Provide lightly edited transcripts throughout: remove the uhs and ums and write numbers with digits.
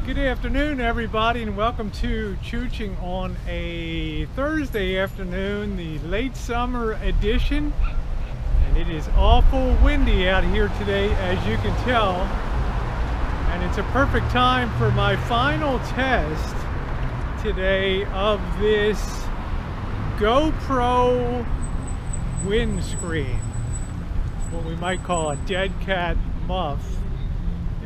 Good afternoon, everybody, and welcome to Choochin on a Thursday afternoon, the late summer edition. And it is awful windy out here today, as you can tell. And it's a perfect time for my final test today of this GoPro windscreen. What we might call a dead cat muff.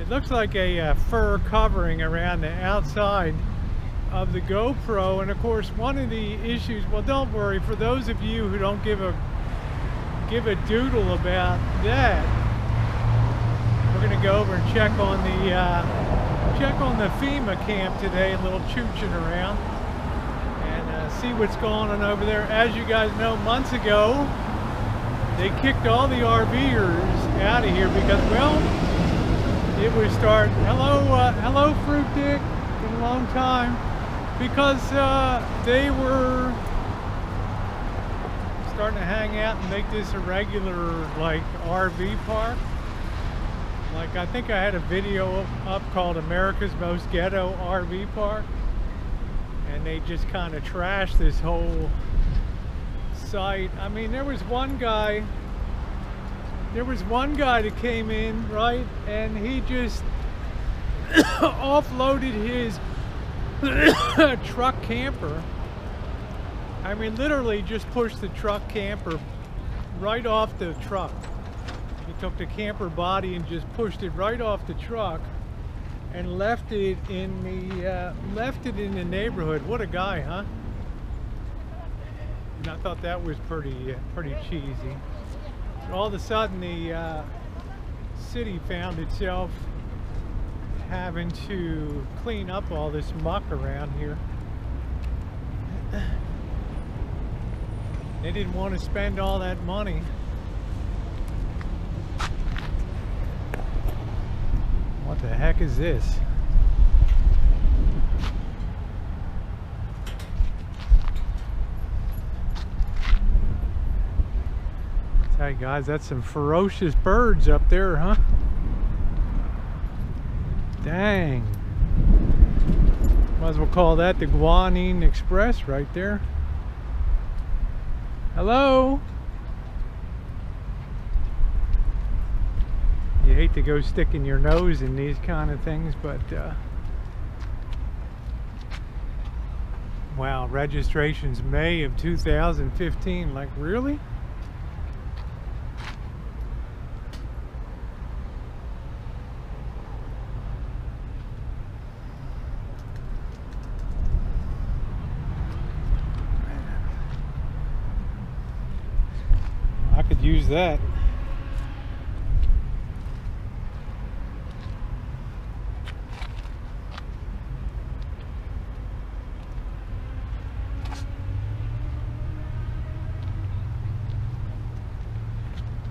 It looks like a fur covering around the outside of the GoPro, and of course one of the issues, well, don't worry, for those of you who don't give a doodle about that, we're going to go over and check on the FEMA camp today, a little chooching around, and see what's going on over there. As you guys know, months ago they kicked all the RVers out of here because, well, it was starting. Hello, Fruit Dick. Been a long time. Because they were starting to hang out and make this a regular, like, RV park. Like, I think I had a video up called America's Most Ghetto RV Park, and they just kind of trashed this whole site. I mean, there was one guy that came in, right, and he just offloaded his truck camper. I mean, literally just pushed the truck camper right off the truck. He took the camper body and just pushed it right off the truck and left it in the neighborhood. What a guy, huh? And I thought that was pretty cheesy. All of a sudden, the city found itself having to clean up all this muck around here. They didn't want to spend all that money. What the heck is this? Hey guys, that's some ferocious birds up there, huh? Dang. Might as well call that the Guanine Express right there. Hello? You hate to go sticking your nose in these kind of things, but wow, registration's May of 2015. Like, really? I could use that.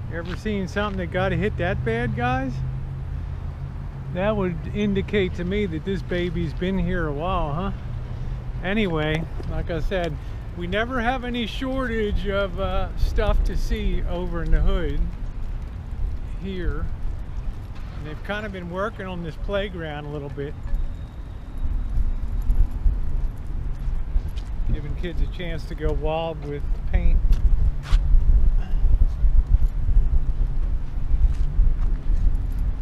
You ever seen something that got hit that bad, guys? That would indicate to me that this baby's been here a while, huh? Anyway, like I said, we never have any shortage of stuff to see over in the hood here. And they've kind of been working on this playground a little bit, giving kids a chance to go wild with paint.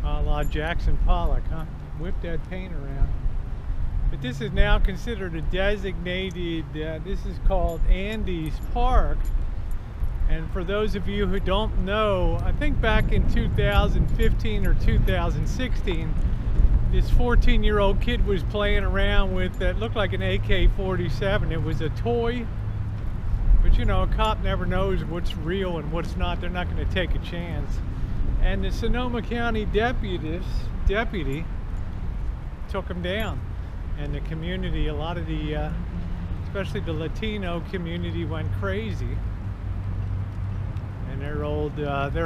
A la Jackson Pollock, huh? Whip that paint around. But this is now considered a designated, this is called Andy's Park. And for those of you who don't know, I think back in 2015 or 2016, this 14-year-old kid was playing around with that looked like an AK-47. It was a toy, but you know, a cop never knows what's real and what's not. They're not going to take a chance. And the Sonoma County deputy took him down. And the community, a lot of the, especially the Latino community, went crazy. And their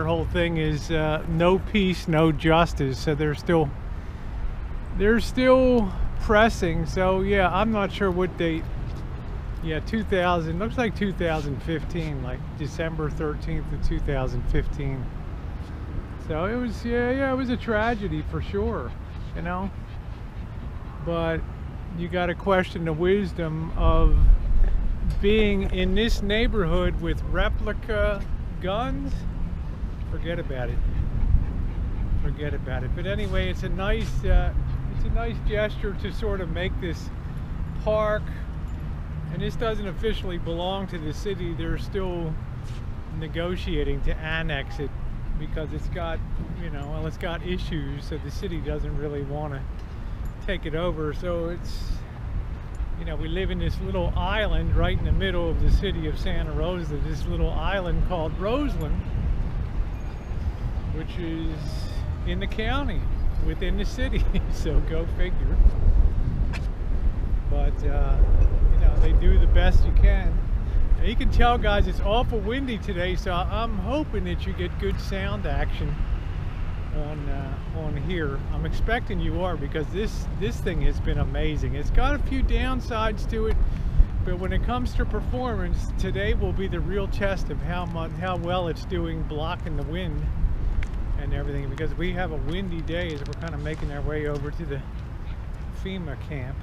whole thing is no peace, no justice. So they're still pressing. So yeah, I'm not sure what date. Yeah, 2000. Looks like 2015, like December 13th of 2015. So it was, yeah, it was a tragedy for sure. You know. but you got to question the wisdom of being in this neighborhood with replica guns. Forget about it. Forget about it. But anyway, it's a nice gesture to sort of make this park. And this doesn't officially belong to the city. They're still negotiating to annex it because it's got, you know, well, it's got issues, so the city doesn't really want to take it over. So it's, you know, we live in this little island right in the middle of the city of Santa Rosa, this little island called Roseland, which is in the county within the city. So go figure. But you know, they do the best you can. And you can tell, guys, it's awful windy today, so I'm hoping that you get good sound action on here. I'm expecting you are, because this thing has been amazing. It's got a few downsides to it, but when it comes to performance, today will be the real test of how well it's doing blocking the wind and everything, because we have a windy day as we're kind of making our way over to the FEMA camp.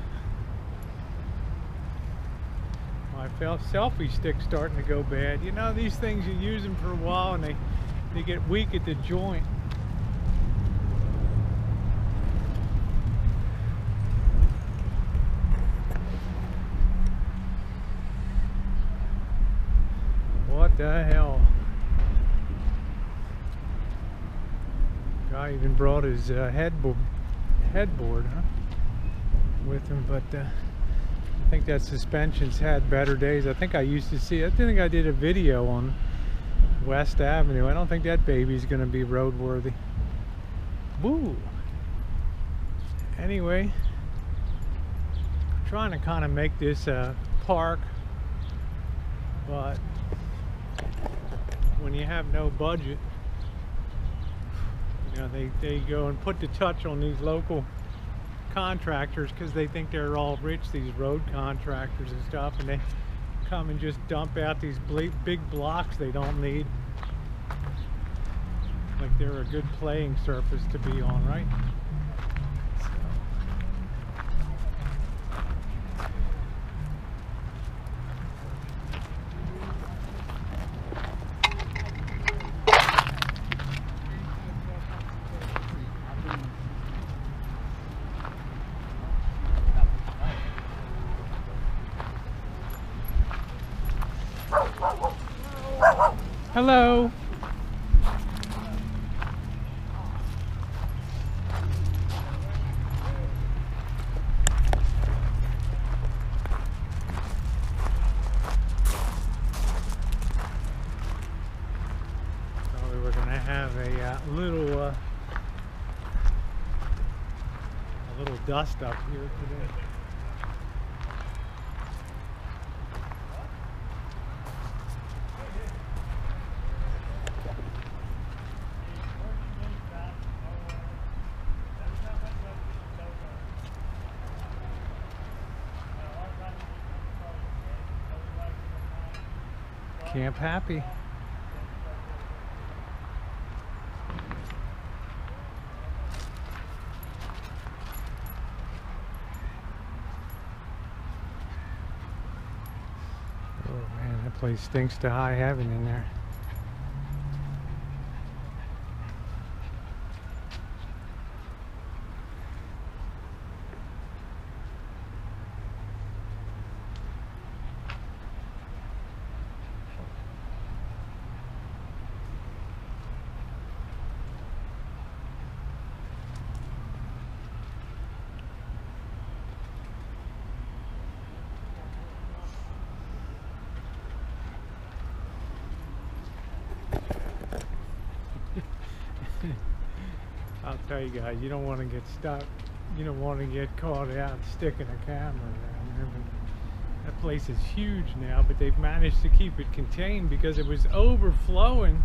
My selfie stick's starting to go bad. You know, these things, you use them for a while and they get weak at the joint. What the hell? Guy even brought his headboard, huh, with him, but I think that suspension's had better days. I think I used to see, I think I did a video on West Avenue. I don't think that baby's gonna be roadworthy. Woo! Anyway, I'm trying to kind of make this a park, but when you have no budget, you know, they go and put the touch on these local contractors because they think they're all rich, these road contractors and stuff, and they come and just dump out these big blocks they don't need, like they're a good playing surface to be on, right? Hello. So we were going to have a little dust up here today. Camp happy. Oh man, that place stinks to high heaven in there. I'll tell you guys, you don't want to get stuck. You don't want to get caught out sticking a camera around there. But that place is huge now, but they've managed to keep it contained because it was overflowing.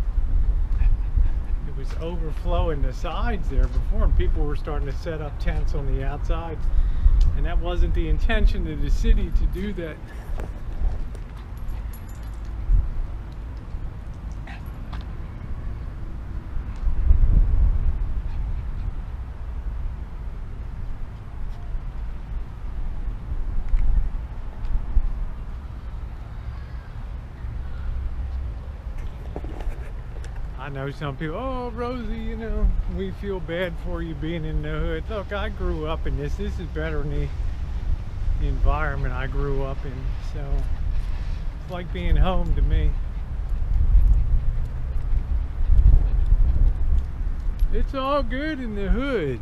It was overflowing the sides there before, and people were starting to set up tents on the outside. And that wasn't the intention of the city to do that. I know some people, oh, Rosie, you know, we feel bad for you being in the hood. Look, I grew up in this. This is better than the environment I grew up in. So it's like being home to me. It's all good in the hood.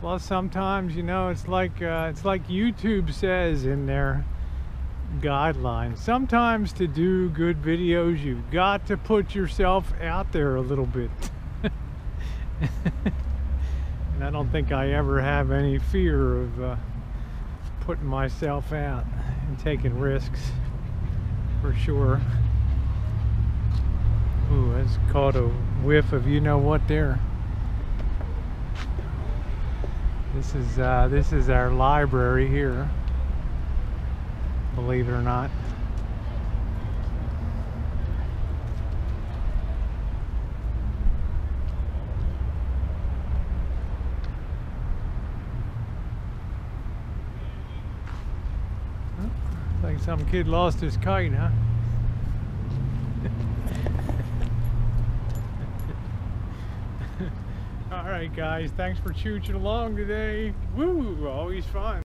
Plus, sometimes, you know, it's like YouTube says in their guidelines. Sometimes to do good videos, you've got to put yourself out there a little bit. And I don't think I ever have any fear of putting myself out and taking risks, for sure. Ooh, that's called a whiff of you know what there. This is our library here, believe it or not. Looks like some kid lost his kite, huh? Alright guys, thanks for chooching along today. Woo, always fun.